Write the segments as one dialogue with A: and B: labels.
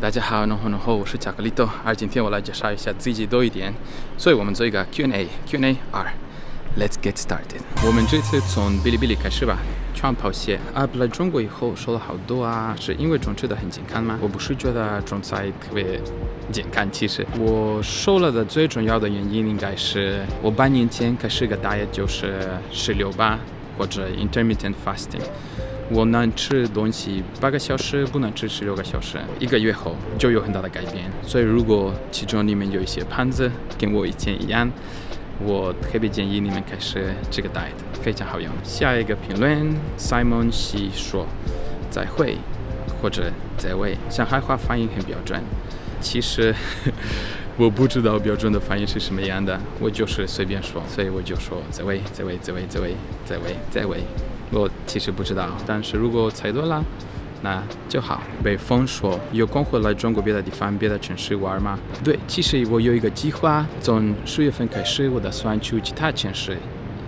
A: 大家好，然后我是巧克力豆，而今天我来介绍一下自己多一点，所以我们做一个 Q&A 2。Let's get started。我们这次从哔哩哔哩开始吧。穿跑鞋来中国以后瘦了好多啊，是因为中吃的很健康吗？我不是觉得中菜特别健康，其实我瘦了的最重要的原因应该是我8年前开始个 diet， 就是16-8或者 intermittent fasting。我能吃东西8个小时，不能吃16个小时。1个月后就有很大的改变。所以如果其中你们有一些胖子，跟我以前一样，我特别建议你们开始这个 diet， 非常好用。下一个评论 Simon 西说再会或者再会，上海话发音很标准。其实我不知道标准的发音是什么样的，我就是随便说，所以我就说再会。我其实不知道，但是如果猜对了，那就好。北风说有空会来中国别的地方、别的城市玩吗？对，其实我有一个计划，从10月份开始，我打算去其他城市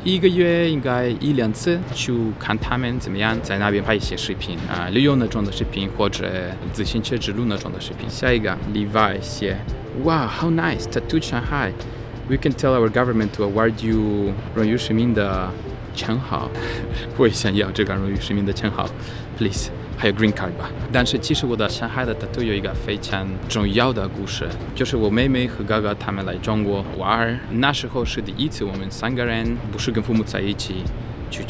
A: ，1个月应该1-2次去看他们怎么样，在那边拍一些视频旅游那种的视频，或者自行车之路那种的视频。下一个 Levi 写 Wow, how nice, tattoo Shanghai. We can tell our government to award you 荣誉市民的称号。我也想要这个荣誉市民的称号 ，please。还有 green card 吧。但是其实我的上海的 tattoo 有一个非常重要的故事，就是我妹妹和哥哥他们来中国玩，那时候是第一次我们3个人不是跟父母在一起去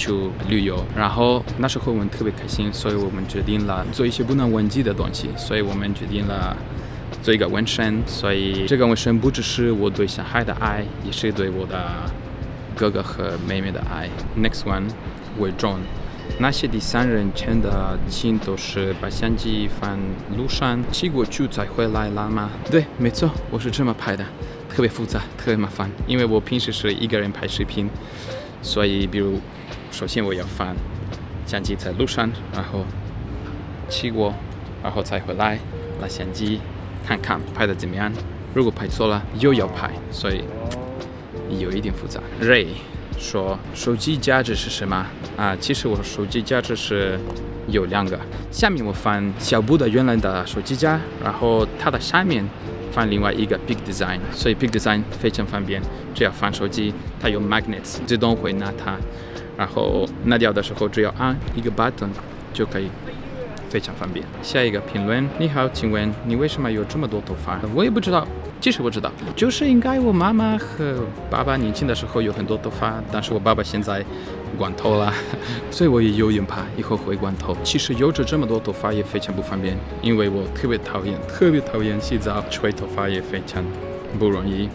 A: 旅游，然后那时候我们特别开心，所以我们决定了做一些不能忘记的东西，所以我们决定了做一个纹身。所以这个纹身不只是我对上海的爱，也是对我的哥哥和妹妹的爱。Next one， 伪装。那些第3人称的亲都是把相机放路上骑过去再回来了吗？对，没错，我是这么拍的，特别复杂，特别麻烦，因为我平时是1个人拍视频，所以比如首先我要放相机在路上，然后骑过，然后再回来拿相机看看拍的怎么样，如果拍错了又要拍，所以有一点复杂。Ray说手机架子是什么其实我手机架子是有2个，下面我放小布的原来的手机架，然后它的上面放另外一个 Big Design， 所以 Big Design 非常方便，只要放手机，它有 magnets 自动会拿它，然后拿掉的时候只要按一个 button 就可以，非常方便。下一个评论，你好，请问你为什么有这么多头发？我也不知道，其实我知道，就是应该我妈妈和爸爸年轻的时候有很多头发，但是我爸爸现在光头了，所以我也有点怕以后会光头。其实有着这么多头发也非常不方便，因为我特别讨厌洗澡，吹头发也非常不容易，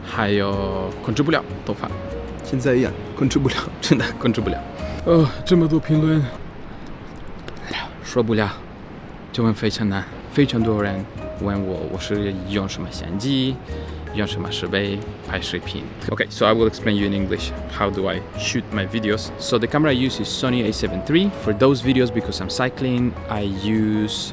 A: 还有控制不了头发，现在一样控制不了，真的控制不了。这么多评论，说不了，中文非常难，非常多人问我是用什么相机，用什么设备拍视频。Okay, so I will explain you in English how do I shoot my videos. So the camera I use is Sony A7 III. For those videos, because I'm cycling, I use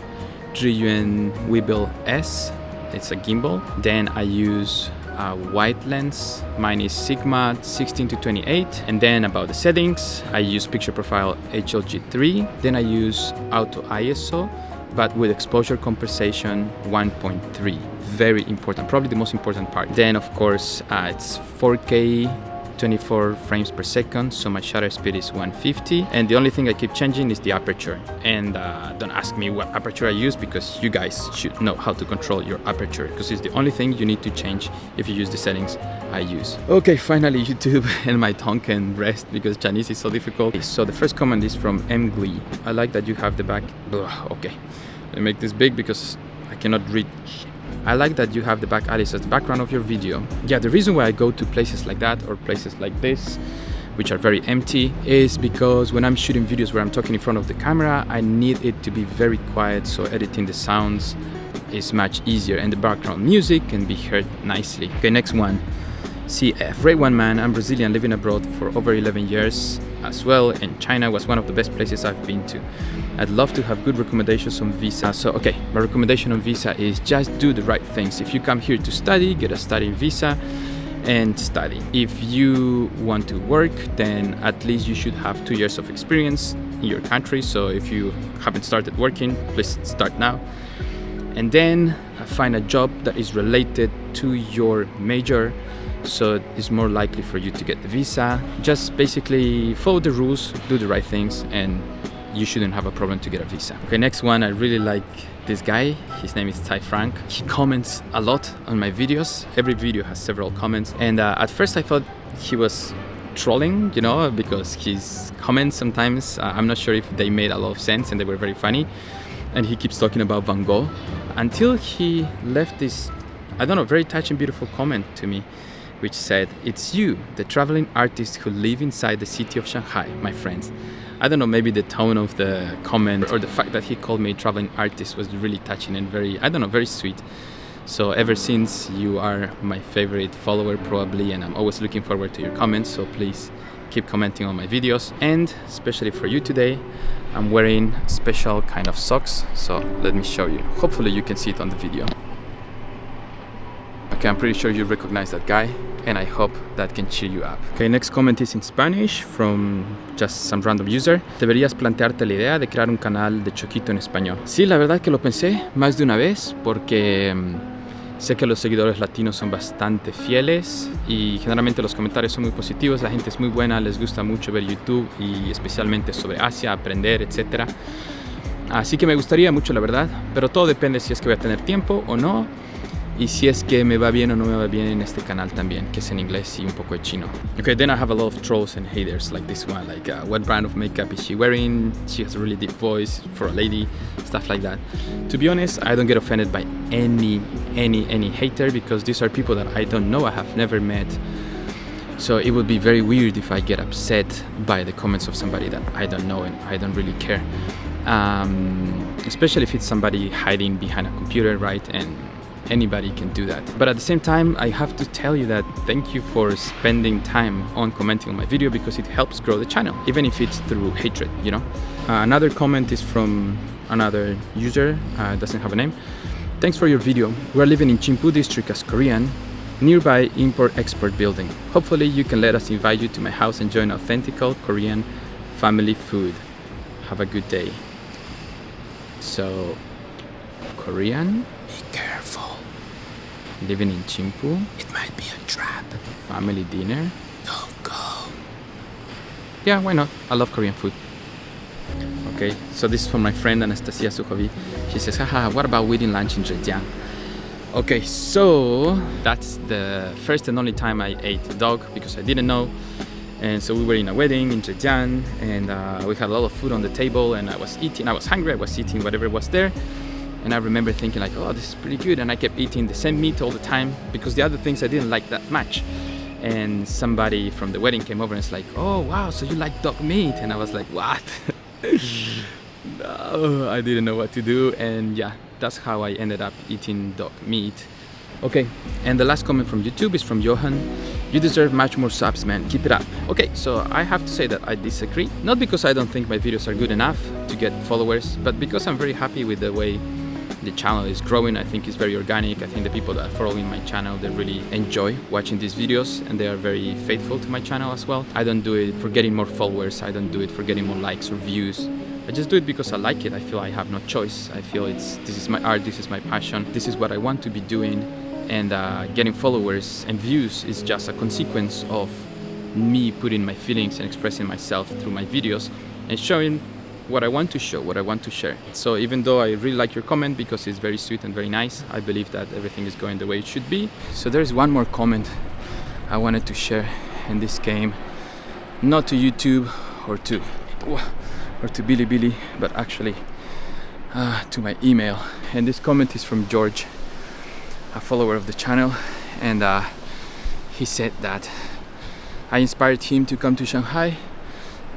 A: Zhiyuan Weebill S. It's a gimbal. Then I use a wide lens. Mine is Sigma 16-28. And then about the settings, I use picture profile HLG3. Then I use auto ISO, but with exposure compensation 1.3. Very important, probably the most important part. Then of course it's 4K 24 frames per second, so my shutter speed is 150, and the only thing I keep changing is the aperture. And don't ask me what aperture I use, because you guys should know how to control your aperture, because it's the only thing you need to change if you use the settings I use. Okay, finally YouTube and my tongue can rest because Chinese is so difficult. So the first comment is from M. Gui. I like that you have the back. Okay, let me make this big because I cannot read. I like that you have the back Alice as the background of your video. Yeah, the reason why I go to places like that or places like this, which are very empty, is because when I'm shooting videos where I'm talking in front of the camera, I need it to be very quiet, so editing the sounds is much easier and the background music can be heard nicely. Okay, next one. CF. Great one, man. I'm Brazilian, living abroad for over 11 years as well, and China was one of the best places I've been to. I'd love to have good recommendations on visa. So, okay, my recommendation on visa is just do the right things. If you come here to study, get a studying visa and study. If you want to work, then at least you should have 2 years of experience in your country. So if you haven't started working, please start now. and then find a job that is related to your major, so it's more likely for you to get the visa. Just basically follow the rules, do the right things, and you shouldn't have a problem to get a visa. Okay, next one, I really like this guy. His name is Ty Frank. He comments a lot on my videos. Every video has several comments, and at first I thought he was trolling, you know, because his comments sometimes, I'm not sure if they made a lot of sense and they were very funny, and he keeps talking about Van Gogh, until he left this, I don't know, very touching, beautiful comment to me, which said, "It's you, the traveling artist who live inside the city of Shanghai, my friends." I don't know, maybe the tone of the comment or the fact that he called me a traveling artist was really touching and very, I don't know, very sweet. So ever since, you are my favorite follower probably, and I'm always looking forward to your comments, so please keep commenting on my videos. And especially for you today, I'm wearing special kind of socks, so let me show you. Hopefully you can see it on the video. Okay, I'm pretty sure you recognize that guy, and I hope that can cheer you up. Okay, next comment is in Spanish from just some random user. Deberías plantearte la idea de crear un canal de Choquito en español. Sí, la verdad que lo pensé más de una vez, porque sé que los seguidores latinos son bastante fieles y generalmente los comentarios son muy positivos, la gente es muy buena, les gusta mucho ver YouTube y especialmente sobre Asia, aprender, etc. Así que me gustaría mucho, la verdad, pero todo depende si es que voy a tener tiempo o no, y si es que me va bien o no me va bien en este canal también, que es en inglés y un poco de chino. Okay, then I have a lot of trolls and haters like this one, like what brand of makeup is she wearing? She has a really deep voice for a lady, stuff like that. To be honest, I don't get offended by any hater, because these are people that I don't know, I have never met. So it would be very weird if I get upset by the comments of somebody that I don't know and I don't really care. Especially if it's somebody hiding behind a computer, right? And anybody can do that. But at the same time, I have to tell you that thank you for spending time on commenting on my video, because it helps grow the channel, even if it's through hatred, you know. Another comment is from another user, doesn't have a name. Thanks for your video. We're living in Chimpu district as Korean, nearby import-export building. Hopefully you can let us invite you to my house and enjoy authentic Korean family food. Have a good day. So, Korean?
B: Be careful.
A: Living in Chimpu?
B: It might be a trap.
A: Family dinner?
B: Don't go.
A: Yeah, why not? I love Korean food. Okay, so this is from my friend Anastasia Suhovi. She says, haha, what about eating lunch in Zhejiang? Okay, so that's the first and only time I ate dog, because I didn't know. And so we were in a wedding in Zhejiang, and we had a lot of food on the table, and I was hungry, I was eating whatever was there. And I remember thinking like, oh, this is pretty good. And I kept eating the same meat all the time, because the other things I didn't like that much. And somebody from the wedding came over and was like, oh, wow, so you like dog meat? And I was like, what? No, I didn't know what to do. And yeah, that's how I ended up eating dog meat. Okay, and the last comment from YouTube is from Johan. You deserve much more subs, man. Keep it up. Okay, so I have to say that I disagree. Not because I don't think my videos are good enough to get followers, but because I'm very happy with the way the channel is growing. I think it's very organic. I think the people that are following my channel, they really enjoy watching these videos, and they are very faithful to my channel as well. I don't do it for getting more followers. I don't do it for getting more likes or views. I just do it because I like it. I feel I have no choice. I feel this is my art, this is my passion, this is what I want to be doing, and getting followers and views is just a consequence of me putting my feelings and expressing myself through my videos and showing what I want to show, what I want to share. So even though I really like your comment because it's very sweet and very nice, I believe that everything is going the way it should be. So there's one more comment I wanted to share in this game, not to YouTube or to Bilibili, but actually to my email. And this comment is from George, a follower of the channel, and he said that I inspired him to come to Shanghai,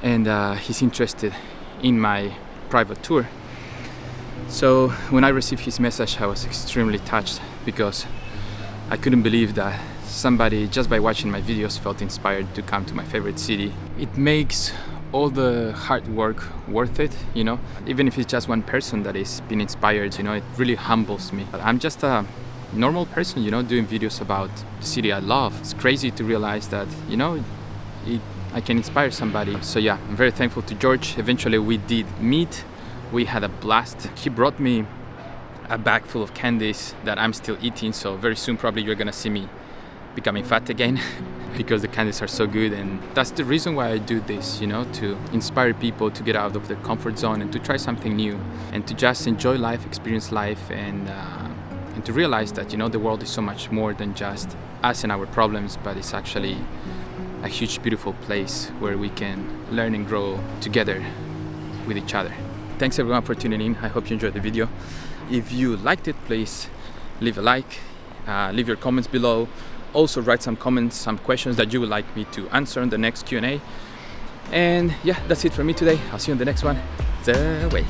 A: and he's interested in my private tour. So when I received his message, I was extremely touched, because I couldn't believe that somebody, just by watching my videos, felt inspired to come to my favorite city. It makes all the hard work worth it, you know, even if it's just one person that is being inspired, you know, it really humbles me. I'm just a normal person, you know, doing videos about the city I love. It's crazy to realize that, you know, I can inspire somebody. So yeah, I'm very thankful to George. Eventually we did meet. We had a blast. He brought me a bag full of candies that I'm still eating. So very soon probably you're gonna see me becoming fat again because the candies are so good. And that's the reason why I do this, you know, to inspire people to get out of their comfort zone and to try something new and to just enjoy life, experience life, and to realize that, you know, the world is so much more than just us and our problems, but it's actually a huge, beautiful place where we can learn and grow together with each other. Thanks everyone for tuning in. I hope you enjoyed the video. If you liked it, please leave a like, leave your comments below. Also write some comments, some questions that you would like me to answer in the next Q&A. And yeah, that's it for me today. I'll see you in the next one. The way.